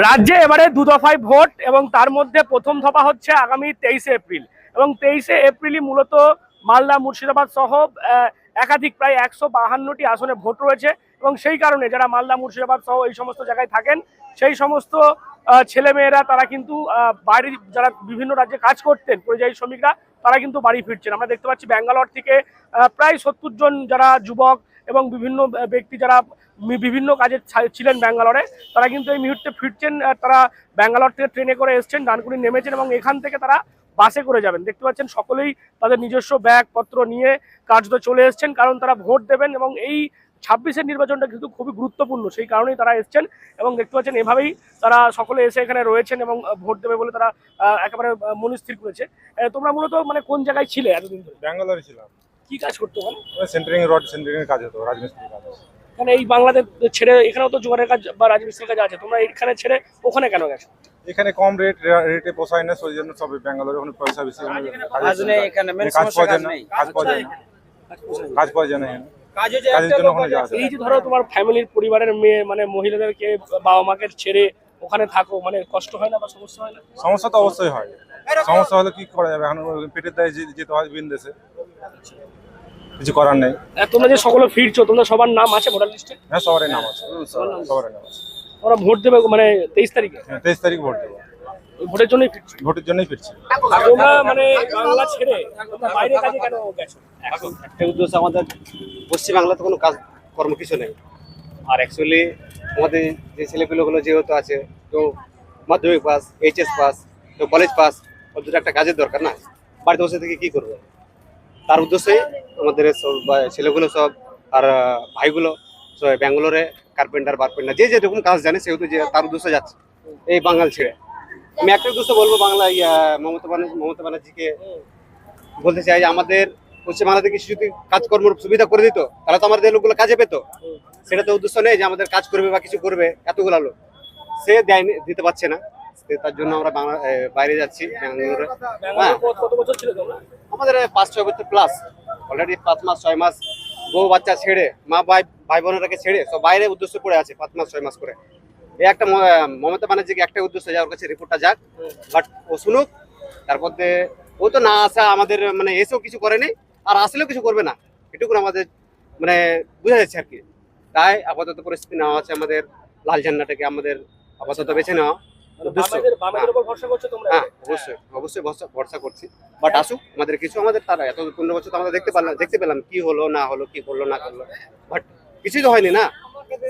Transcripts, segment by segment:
রাজ্যে এবারে দু দফায় ভোট এবং তার মধ্যে প্রথম দফা হচ্ছে আগামী 23শে এপ্রিল এবং 23শে এপ্রিলই মূলত মালদা মুর্শিদাবাদ সহ একাধিক প্রায় 152টি আসনে ভোট রয়েছে এবং সেই কারণে যারা মালদা মুর্শিদাবাদ সহ এই সমস্ত জায়গায় থাকেন সেই সমস্ত ছেলেমেয়েরা তারা কিন্তু বাইরে যারা বিভিন্ন রাজ্যে কাজ করতেন পরিযায়ী শ্রমিকরা তারা কিন্তু বাড়ি ফিরছেন। আমরা দেখতে পাচ্ছি ব্যাঙ্গালোর থেকে প্রায় 70 জন যারা যুবক এবং বিভিন্ন ব্যক্তি যারা বিভিন্ন কাজে ছিলেন ব্যাঙ্গালোরে তারা কিন্তু এই মুহূর্তে ফিরছেন। তারা ব্যাঙ্গালোর থেকে ট্রেনে করে এসছেন, ডানকুনি নেমেছেন এবং এখান থেকে তারা বাসে করে যাবেন। দেখতে পাচ্ছেন সকলেই তাদের নিজস্ব ব্যাগপত্র নিয়ে কার্যত চলে এসছেন, কারণ তারা ভোট দেবেন এবং এই 26-এর নির্বাচনটা কিন্তু খুবই গুরুত্বপূর্ণ, সেই কারণেই তারা এসছেন এবং দেখতে পাচ্ছেন এভাবেই তারা সকলে এসে এখানে রয়েছেন এবং ভোট দেবে বলে তারা একেবারে মনস্থির করেছে। তোমরা মূলত মানে কোন জায়গায় ছিলে এতদিন ধরে? ব্যাঙ্গালোরে ছিলাম। কি কাজ করতে ওখানে? সেন্টারিং রড সেন্টারিং এর কাজ হতো, রাজমিস্ত্রির কাজ। মানে এই বাংলাদেশ ছেড়ে এখানেও তো জোগাড়ের কাজ বা রাজমিস্ত্রির কাজ আছে, তোমরা এখানে ছেড়ে ওখানে কেন গেছো? এখানে কম রেটে পোষায় না, সেই জন্য সব ব্যাঙ্গালোরে ওখানে পয়সা বেশি, কাজ পাওয়া যায় না, কাজ পাওয়া যায় না কাজের জন্য ওখানে যাওয়া যায়। এই যে ধরো তোমার ফ্যামিলির পরিবারের মেয়ে মানে মহিলাদেরকে বাবা মাকে ছেড়ে ওখানে থাকো, মানে কষ্ট হয় না বা সমস্যা হয় না? সমস্যা তো অবশ্যই হয়, সমস্যা হলে কি করা যাবে, এখন পেটের দায়ে যেতে হয় বিদেশে, কিছু করার নেই। তোমরা যে সকলে ফিরছো তোমরা সবার নাম আছে ভোটার লিস্টে? হ্যাঁ, সবারই নাম আছে, সবারই নাম আছে। তোমরা ভোট দেবে মানে 23 তারিখে? হ্যাঁ, 23 তারিখ ভোট দেবো। ভোটের জন্যই ফিরছো? ভোটের জন্যই ফিরছি। তোমরা মানে বাংলা ছেড়ে তোমরা বাইরে কাজে কেন গেছো? এখন একটা উদ্দেশ্য, আমাদের পশ্চিমবাংলাতে কোনো কাজ কর্ম কিছু নেই। আর অ্যাকচুয়ালি আমাদের যে ছেলেপিলেগুলো যেহেতু আছে, তো মাধ্যমিক পাস, এইচএস পাস, তো কলেজ পাস, ওদের একটা কাজের দরকার না, বাড়িতে বসে থেকে কী করবে? তার উদ্দেশ্যে আমাদের সব ছেলেগুলো সব আর ভাইগুলো সব ব্যাঙ্গালোরে কার্পেন্টার যে যেরকম কাজ জানে সেহেতু যে তার উদ্দেশ্যে যাচ্ছে এই বাঙাল ছেড়ে। আমি একটা উদ্দেশ্য বলবো, বাংলা মমতা ব্যানার্জিকে বলতে চাই যে আমাদের পশ্চিমবাংলাতে কিছু যদি কাজকর্মের সুবিধা করে দিত তাহলে তো আমাদের লোকগুলো কাজে পেতো। সেটা তো উদ্দেশ্য নেই যে আমাদের কাজ করবে বা কিছু করবে, এতগুলো লোক সে দেয়নি, দিতে পারছে না, তার জন্য আমরা বাইরে যাচ্ছি ব্যাঙ্গালোরে। হ্যাঁ, আমাদের 5-6 বছর প্লাস অলরেডি, 5 মাস 6 মাস বউ বাচ্চা ছেড়ে, মা ভাই বোনেরাকে ছেড়ে সব বাইরে উদ্দেশ্য পড়ে আছে 5 মাস 6 মাস করে। এই একটা মমতা ব্যানার্জিকে একটা উদ্দেশ্য, যাওয়ার কাছে রিপোর্টটা যাক, বাট ও শুনুক, তারপর ও তো না আসা আমাদের মানে এসেও কিছু করেনি আর আসলেও কিছু করবে না, এটুকু আমাদের মানে বোঝা যাচ্ছে আর কি। তাই আপাতত পরিস্থিতি নেওয়া আছে আমাদের লাল ঝান্ডাটাকে আমাদের আপাতত বেছে নেওয়া উদ্দেশ্য। হ্যাঁ, অবশ্যই অবশ্যই ভরসা করছি, বাট আসুক আমাদের কিছু, আমাদের তারা এত 15 বছর তো আমরা দেখতে পেলাম কি হলো না হলো, কি করলো না করলো, বাট কিছুই তো হয়নি না।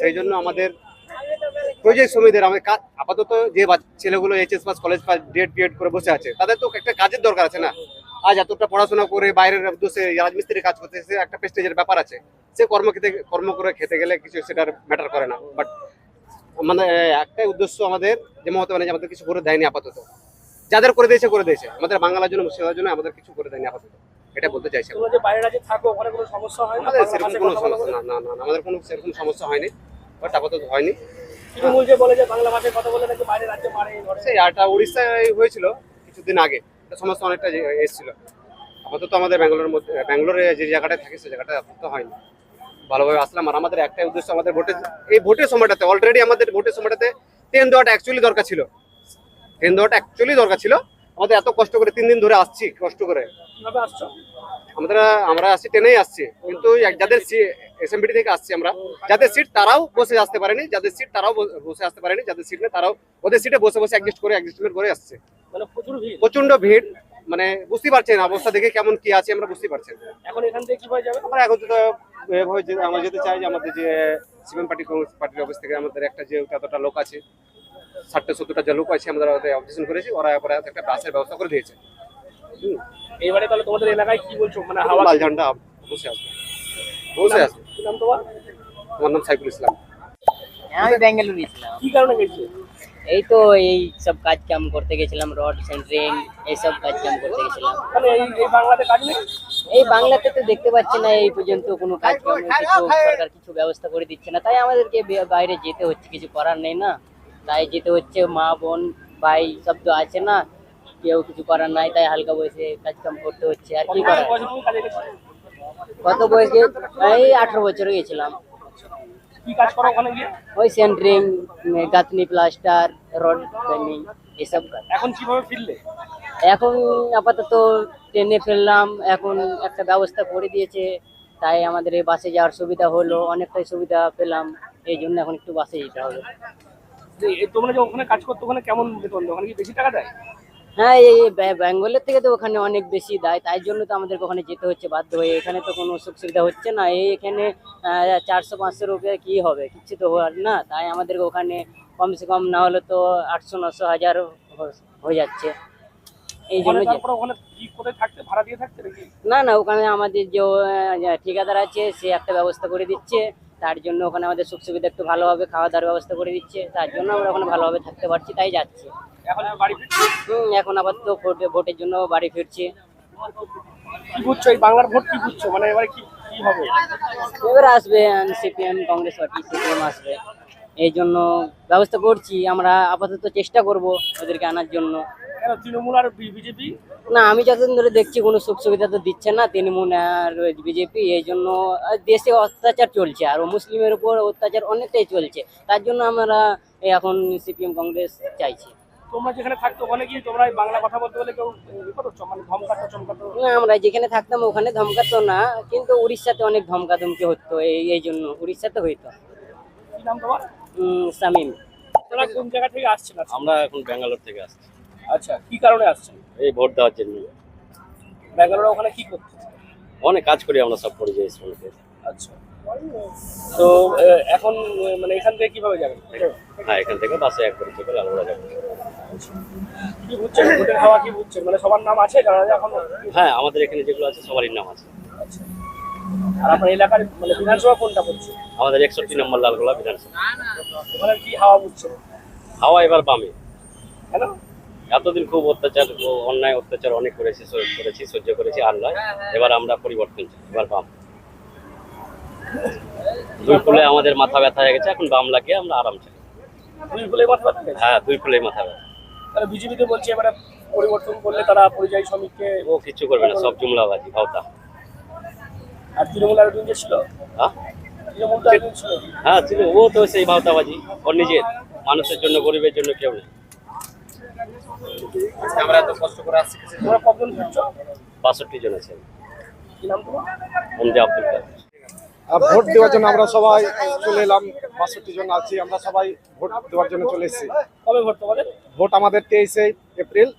সেই জন্য আমাদের প্রজেক্ট শ্রমিকদের আমাদের আপাতত যে ছেলেগুলো HS pass college pass DEd করে বসে আছে তাদের তো একটা কাজের দরকার আছে না। আজ এতটা পড়াশোনা করে বাইরের উদ্দেশ্যে রাজমিস্ত্রি কাজ করতে সে একটা প্রেস্টিজের ব্যাপার আছে, সে কর্ম করে খেতে গেলে কিছু সেটার ম্যাটার করে না। বাট মানে একটাই উদ্দেশ্য আমাদের, যে মমতা ব্যানার্জি আমাদের কিছু করে দেয়নি আপাতত, যাদের করে দিয়েছে আমাদের বাংলার জন্য মুর্শিদাবাদের জন্য আমাদের কিছু করে দেয়নি আপাতত, এটা বলতে চাইছি। আমাদের সেরকম কোনো সমস্যা না, না না আমাদের কোনো সেরকম সমস্যা হয়নি, বাট আপাতত হয়নি। সেই আরটা উড়িষ্যায় হয়েছিল কিছুদিন আগে, এটা সমস্যা অনেকটা এসেছিল। আপাতত আমাদের ব্যাঙ্গালোরে যে জায়গাটায় থাকে সেই জায়গাটা আপাতত হয়নি, ভালোভাবে আসলাম। আর আমাদের একটাই উদ্দেশ্য, আমাদের ভোটের সময়টাতে অলরেডি আমাদের ভোটের সময়টাতে ট্রেন দেওয়াটা অ্যাকচুয়ালি দরকার ছিল। আমাদের এত কষ্ট করে 3 দিন ধরে আসছি, কষ্ট করে আমরা আসছি, ট্রেনেই আসছি, কিন্তু যাদের এসএমবিটি থেকে আসছি আমরা, যাদের সিট তারাও বসে আসতে পারেনি, যাদের সিট নেই তারাও ওদের সিটে বসে অ্যাডজাস্টমেন্ট করে আসছে। মানে প্রচন্ড ভিড়, মানে বুঝতে পারছেন অবস্থা দেখে কেমন কি আছে, আমরা বুঝতে পারছি। এখন এখান থেকে কিভাবে যাবে? এখন তো আমরা যেতে চাই যে আমাদের যে সিপিএম কংগ্রেস পার্টির অফিস থেকে আমাদের একটা যে এতটা লোক আছে, 60-70টা যে লোক আছে, আমরা অবজেকশন করেছি, ওরা একটা বাসের ব্যবস্থা করে দিয়েছে। এইবারে তাহলে তোমাদের এলাকায় কি বলছো, মানে হাওয়া লাল ঝান্ডা অবশ্যই আসবে। কি নাম তোমার? আমার নাম সাইফুল ইসলাম। আমি বেঙ্গালুরু ছিলাম। কি কারণে গেছিলে? এই তো এই সব কাজ কাম করতে গেছিলাম, রড সেন্টারিং এইসব কাজ কাম করতে গেছিলাম। মানে এই বাংলাতে কাজ নেই? এই বাংলাতে তো দেখতে পাচ্ছি না এই পর্যন্ত কোনো কাজ কাম, কিছু সরকার কিছু ব্যবস্থা করে দিচ্ছে না, তাই আমাদেরকে বাইরে যেতে হচ্ছে, কিছু করার নেই না, তাই যেতে হচ্ছে। মা বোন ভাই সব তো আছে না, কেউ কিছু করার নাই, তাই হালকা বয়সে কাজ কাম করতে হচ্ছে। আর কি করার? কত বয়সে? এই 18 বছরে গেছিলাম। কি কাজ করো ওখানে গিয়ে? ওই সেন্টারিং, গাঁথনি, প্লাস্টার, রড বেন্ডিং এসব কাজ। এখন কিভাবে ফিরলে? এখন আপাতত ট্রেনে ফেললাম, এখন একটা ব্যবস্থা করে দিয়েছে, তাই আমাদের এই বাসে যাওয়ার সুবিধা হলো, অনেকটাই সুবিধা পেলাম, এই জন্য এখন একটু বাসে যেতে হবে। তোমরা যে ওখানে কাজ করতো ওখানে কেমন বেতন দেয়? ওখানে কি বেশি টাকা দেয়? হ্যাঁ, এই বেঙ্গলের থেকে তো ওখানে অনেক বেশি দেয়, তাই জন্য তো আমাদের ওখানে যেতে হচ্ছে বাধ্য হয়ে। এখানে তো কোনো সুখ সুবিধা হচ্ছে না, এই এখানে 400-500 রুপিয়া কি হবে, কিচ্ছু তো হওয়ার না। তাই আমাদের ওখানে কমসে কম না হলে তো 800-900-1000 হয়ে যাচ্ছে, এই জন্য ওখানে তারপরে ওখানে কি কোথায় থাকতে, ভাড়া দিয়ে থাকতে নাকি? না না, ওখানে আমাদের যে ঠিকাদার আছে সে একটা ব্যবস্থা করে দিচ্ছে, তার জন্য ওখানে আমাদের সুখ সুবিধা একটু ভালোভাবে খাওয়া দাওয়ার ব্যবস্থা করে দিচ্ছে, তার জন্য আমরা ওখানে ভালোভাবে থাকতে পারছি, তাই যাচ্ছি। এখন বাড়ি ফিরছি। এখন আপাতত ভোটের জন্য বাড়ি ফিরছি। কি বুঝছো এই বাংলার ভোট, কি বুঝছো মানে এবারে কি কি হবে? এবার আসবে সিপিএম, কংগ্রেস পার্টি, সিপিএম আসবে, এই জন্য ব্যবস্থা করছি আমরা। আপাতত চেষ্টা করব ওদেরকে আনার জন্য। কেন তৃণমূল আর বিজেপি? না, আমি যতদিন ধরে দেখছি কোনো সুখ সুবিধা তো দিচ্ছে না তৃণমূল আর বিজেপি, এই জন্য দেশে অত্যাচার চলছে, আর মুসলিমের উপর অত্যাচার অনেকটাই চলছে, তার জন্য আমরা এখন সিপিএম কংগ্রেস চাইছি। তোমরা যেখানে থাকতো ওখানে কি তোমরা এই বাংলা কথা বলতে গেলে কেউ করছো, মানে ধমকাতো চমকাতো? না, আমরা যেখানে থাকতাম ওখানে ধমকাতো না, কিন্তু উড়িষ্যাতে অনেক ধমকাধমকি হতো, এই জন্য উড়িষ্যাতে হইতো। কি নাম তোমার? শামীম। তোমরা কোন জায়গা থেকে আসছেন? আমরা এখন ব্যাঙ্গালোর থেকে আসছি, আচ্ছা, কি কারণে আসছেন? এই ভোট দেওয়ার জন্য। ব্যাঙ্গালোরে ওখানে কি করতে? অনেক কাজ করি আমরা, সব পরিযায়ী শ্রমিকের। আচ্ছা, তো এখন মানে এখান থেকে কিভাবে যাবেন? হ্যাঁ, এখান থেকে বাসে একবার থেকে লালগোলা যাবো। কি বুঝছেন ভোটের হাওয়া, কি বুঝছেন? মানে সবার নাম আছে যারা এখন? হ্যাঁ, আমাদের এখানে যেগুলো আছে সবারই নাম আছে। আচ্ছা, আর আপনার এলাকার মানে বিধানসভা কোনটা পড়ছে? আমাদের 61 নম্বর লালগোলা বিধানসভা। ওখানে কি হাওয়া বুঝছেন? হাওয়া এবার বামে। কেন? এতদিন খুব অত্যাচার, অন্যায় অত্যাচার অনেক করেছি, সহ্য করেছি, আর নয়, এবার আমরা পরিবর্তন চাই, এবার বাম। দুই ফুলে আমাদের মাথা ব্যথা হয়ে গেছে, এখন বাম লাগিয়ে আমরা আরাম চাই। দুই ফুলে মাথা ব্যথা গেছে? হ্যাঁ, দুই ফুলে মাথা ব্যথা। তাহলে বিজেপি তো বলছে এবারে পরিবর্তন করলে তারা পরিযায়ী শ্রমিককে। ও কিচ্ছু করবে না, সব জুমলাবাজি, ভাওতা। আর তৃণমূল আর একজন যে ছিল, হ্যাঁ তৃণমূল তো একজন ছিল। হ্যাঁ ছিল, ও তো সেই ভাওতাবাজি, ওর নিজের মানুষের জন্য, গরিবের জন্য কেউ নেই। আমরা এত কষ্ট করে আসছি, তোমরা কতজন ফিরছো? 62 জন আছে। কি নাম তোমার? এমডি আব্দুল কাদের। ভোট দেওয়ার জন্য আমরা সবাই চলে এলাম, 62 জন আছি, আমরা সবাই ভোট দেওয়ার জন্য চলে এসেছি। কবে ভোট তোমাদের? ভোট আমাদের 23 এপ্রিল,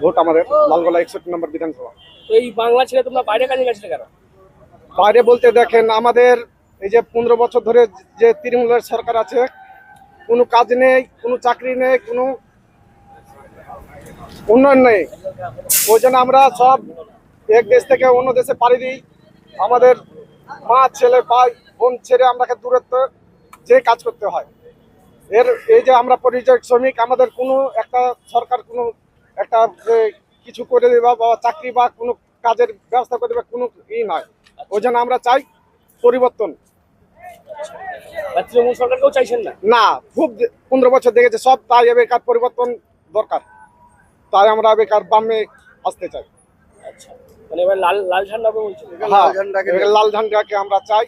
ভোট আমাদের লালগোলা 61 নম্বর বিধানসভা। তো এই বাংলা ছেড়ে তোমরা বাইরে কাজে গেছিলে কেন? বাইরে বলতে দেখেন, আমাদের এই যে 15 বছর ধরে যে তৃণমূলের সরকার আছে, কোনো কাজ নেই, কোনো চাকরি নেই, কোনো উন্নয়ন নেই। ওই জন্য আমরা সব এক দেশ থেকে অন্য দেশে পাড়ি দিই। আমাদের মা, ছেলে, ভাই, বোন ছেড়ে আমরা দূরত্ব যে কাজ করতে হয়। এই যে আমরা পরিযায়ী শ্রমিক, আমাদের কোনো একটা সরকার কোনো একটা কিছু করে দেবা বা চাকরি বা কোনো কাজের ব্যবস্থা করে দেবে, কোনো নয়। ওই জন্য আমরা চাই পরিবর্তন। আর তৃণমূল সরকারকেও চাইছেন না? না, খুব 15 বছর দেখেছে সব, তাই বেকার পরিবর্তন দরকার, তাই আমরা বেকার বামে আসতে চাই। আচ্ছা, মানে এবার লাল লাল ঝান্ডা বলছে। হ্যাঁ, লাল ঝান্ডাকে আমরা চাই।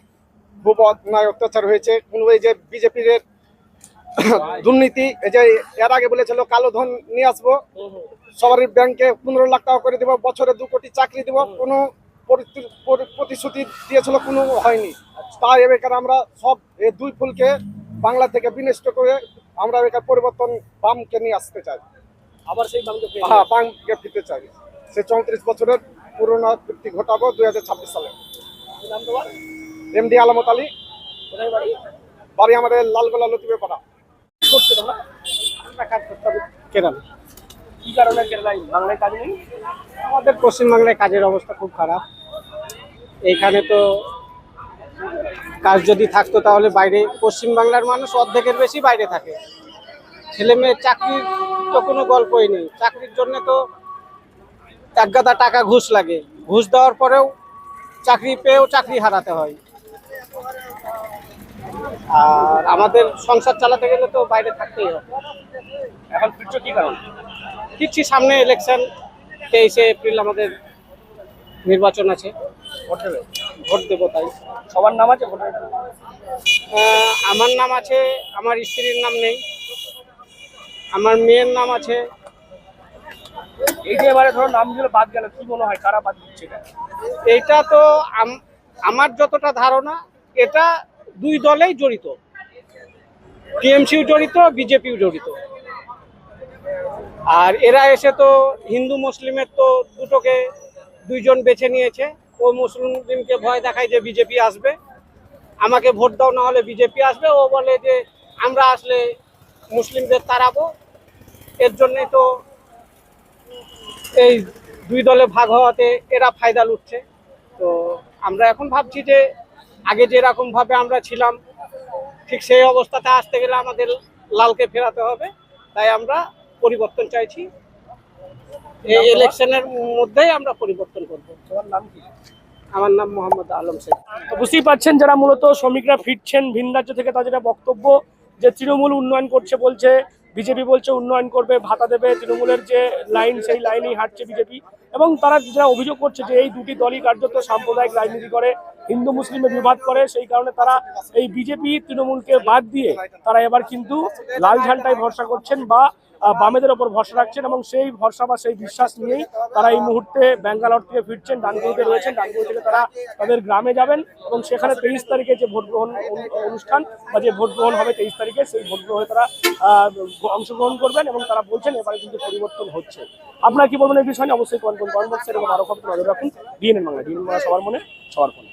খুব অন্যায় অত্যাচার হয়েছে, কোনো এই যে বিজেপির দুর্নীতি, এই যে এর আগে বলেছিল কালো ধন নিয়ে আসবো, সবার ব্যাংকে 15 লাখ টাকা করে দেবো, বছরে 2 কোটি চাকরি দেবো, কোনো প্রতিশ্রুতি দিয়েছিল, কোনো হয়নি। তাই এবার আমরা সব এই দুই ফুলকে বাংলা থেকে বিনষ্ট করে আমরা এবার পরিবর্তন বামকে নিয়ে আসতে চাই। আবার সেই বামকে ফিরে হ্যাঁ, বামকে ফিরতে চাই। সে 34 বছরের পুনরাবৃত্তি ঘটাবো 2026 সালে। কি নাম তোমার? এমডি আলামত আলী। কোথায় বাড়ি? বাড়ি আমাদের লালগোলা লতিবে পাড়া। কি করছো তোমরা? কেরালা। কি কারণে কেরালায় বাংলায় কাজ নেই? আমাদের পশ্চিমবাংলায় কাজের অবস্থা খুব খারাপ। এইখানে তো কাজ যদি থাকতো তাহলে বাইরে, পশ্চিমবাংলার মানুষ অর্ধেকের বেশি বাইরে থাকে। ছেলে মেয়ের চাকরির তো কোনো গল্পই নেই। চাকরির জন্য তো একগাদা টাকা ঘুষ লাগে, ঘুষ দেওয়ার পরেও চাকরি পেয়েও চাকরি হারাতে হয়। আর আমাদের সংসার চালাতে গেলে তো বাইরে থাকতেই হবে। এখন ফিরছো কি কারণ? কিচ্ছু, সামনে ইলেকশন, 23 এপ্রিল আমাদের নির্বাচন আছে, ভোট দেবো, তাই সবার নাম আছে ভোটার? আমার নাম আছে, আমার স্ত্রীর নাম নেই, আমার মেয়ের নাম আছে। এই যে এবারে ধরো নামগুলো বাদ গেল, কি মনে হয় কারা বাদ দিচ্ছে এটা? এইটা তো আমার যতটা ধারণা এটা দুই দলেই জড়িত, টিএমসিও জড়িত, বিজেপিও জড়িত। আর এরা এসে তো হিন্দু মুসলিমের তো দুটোকে দুইজন বেছে নিয়েছে। ও মুসলিমকে ভয় দেখায় যে বিজেপি আসবে, আমাকে ভোট দাও, না হলে বিজেপি আসবে। ও বলে যে আমরা আসলে মুসলিমদের তাড়াবো। এর জন্যে তো এই দুই দলে ভাগ হওয়াতে এরা ফায়দা লুটছে। তো আমরা এখন ভাবছি যে আগে যেরকম ভাবে আমরা ছিলাম ঠিক সেই অবস্থাতে আসতে গেলে আমাদের লালকে ফেরাতে হবে। তাই আমরা পরিবর্তন চাইছি, এই ইলেকশনের মধ্যেই আমরা পরিবর্তন করব। তোমার নাম কি? আমার নাম মোহাম্মদ আলম শেখ। তো বুঝতেই পারছেন, যারা মূলত শ্রমিকরা ফিরছেন ভিন রাজ্য থেকে, তাদের যেটা বক্তব্য যে তৃণমূল উন্নয়ন করছে বলছে, বিজেপি বলছে উন্নয়ন করবে, ভাতা দেবে। তৃণমূলের যে লাইন সেই লাইনেই হাঁটছে বিজেপি। এবং তারা যারা অভিযোগ করছে যে এই দুটি দলই কার্যত সাম্প্রদায়িক রাজনীতি করে, হিন্দু মুসলিমে বিভাদ করে, সেই কারণে তারা এই বিজেপি তৃণমূলকে বাদ দিয়ে তারা এবার কিন্তু লাল ঝান্ডায় ভরসা করছেন বা বামেদের ওপর ভরসা রাখছেন। এবং সেই ভরসা বা সেই বিশ্বাস নিয়েই তারা এই মুহূর্তে ব্যাঙ্গালোর থেকে ফিরছেন, ডানকুনিতে রয়েছেন। ডানকুনি থেকে তারা তাদের গ্রামে যাবেন এবং সেখানে 23 তারিখে যে ভোট গ্রহণ অনুষ্ঠান বা যে ভোট গ্রহণ হবে 23 তারিখে, সেই ভোট গ্রহণে তারা অংশগ্রহণ করবেন। এবং তারা বলছেন এবারে কিন্তু পরিবর্তন হচ্ছে। আপনারা কি বলবেন এই বিষয়ে? অবশ্যই কমেন্ট বক্সে, এবং আরো খবর নজর রাখুন। ডিএনএন বাংলা, সবার মনে সবার ফোনে।